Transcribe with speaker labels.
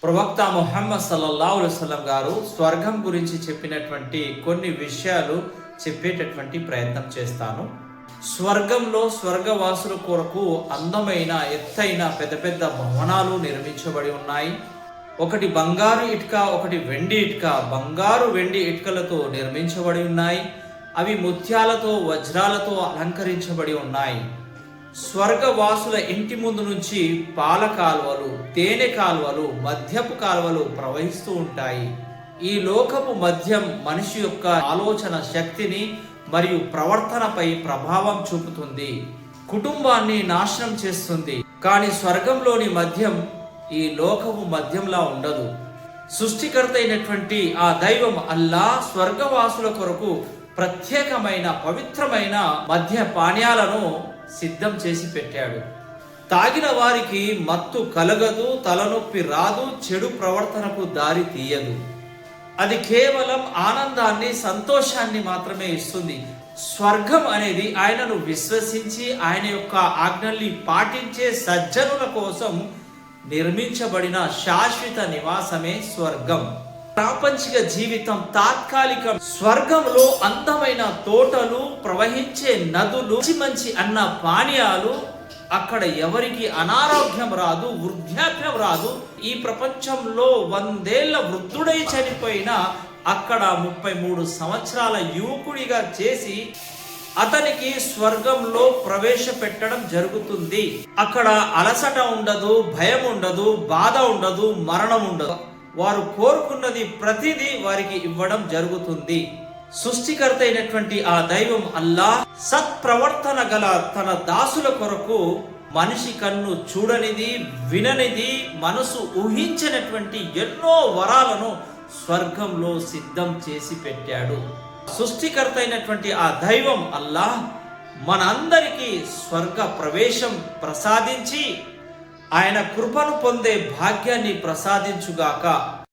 Speaker 1: ప్రవక్త ముహమ్మద్ సల్లల్లాహు అలైహి వసల్లం గారు స్వర్గం గురించి చెప్పినటువంటి కొన్ని విషయాలు చెప్పేటటువంటి ప్రయత్నం చేస్తాను. స్వర్గంలో స్వర్గవాసుల కొరకు అందమైన ఎత్తైన పెద్ద పెద్ద భవనాలు నిర్మించబడి ఉన్నాయి. ఒకటి బంగారు ఇటుక, ఒకటి వెండి ఇటుక. బంగారు వెండి ఇటుకలతో నిర్మించబడి ఉన్నాయి. అవి ముత్యాలతో వజ్రాలతో అలంకరించబడి ఉన్నాయి. స్వర్గవాసుల ఇంటి ముందు నుంచి పాల కాలువలు, తేనె కాలువలు, మద్యపు కాలువలు ప్రవహిస్తూ ఉంటాయి. ఈ లోకపు మద్యం మనిషి యొక్క ఆలోచన శక్తిని మరియు ప్రవర్తనపై ప్రభావం చూపుతుంది, కుటుంబాన్ని నాశనం చేస్తుంది. కానీ స్వర్గంలోని మద్యం ఈ లోకపు మద్యంలా ఉండదు. సృష్టికర్త అయినటువంటి ఆ దైవం అల్లాహ్ స్వర్గవాసుల కొరకు ప్రత్యేకమైన పవిత్రమైన మద్య పానీయాలను సిద్ధం చేసి పెట్టాడు. తాగిన వారికి మత్తు కలగదు, తలనొప్పి రాదు, చెడు ప్రవర్తనకు దారి తీయదు. అది కేవలం ఆనందాన్ని, సంతోషాన్ని మాత్రమే ఇస్తుంది. స్వర్గం అనేది ఆయనను విశ్వసించి ఆయన యొక్క ఆజ్ఞల్ని పాటించే సజ్జనుల కోసం నిర్మించబడిన శాశ్వత నివాసమే స్వర్గం. ప్రాపంచిక జీవితం తాత్కాలికం. స్వర్గంలో అందమైన తోటలు, ప్రవహించే నదులు, మంచి మంచి అన్న పానీయాలు. అక్కడ ఎవరికి అనారోగ్యం రాదు, వృద్ధాప్యం రాదు. ఈ ప్రపంచంలో 100 ఏళ్ల వృద్ధుడై చనిపోయినా అక్కడ 33 సంవత్సరాల యువకుడిగా చేసి అతనికి స్వర్గంలో ప్రవేశపెట్టడం జరుగుతుంది. అక్కడ అలసట ఉండదు, భయం ఉండదు, బాధ ఉండదు, మరణం ఉండదు. వారు కోరుకున్నది ప్రతిదీ వారికి ఇవ్వడం జరుగుతుంది. సృష్టికర్త అయినటువంటి ఆ దైవం అల్లాహ్ సత్ప్రవర్తన గల తన దాసుల కొరకు మనిషి కన్ను చూడనిది, విననిది, మనసు ఊహించినటువంటి ఎన్నో వరాలను స్వర్గంలో సిద్ధం చేసి పెట్టాడు. సృష్టికర్త అయినటువంటి ఆ దైవం అల్లాహ్ మనందరికీ స్వర్గ ప్రవేశం ప్రసాదించి ఆయన కృపను పొందే భాగ్యాన్ని ప్రసాదించుగాక.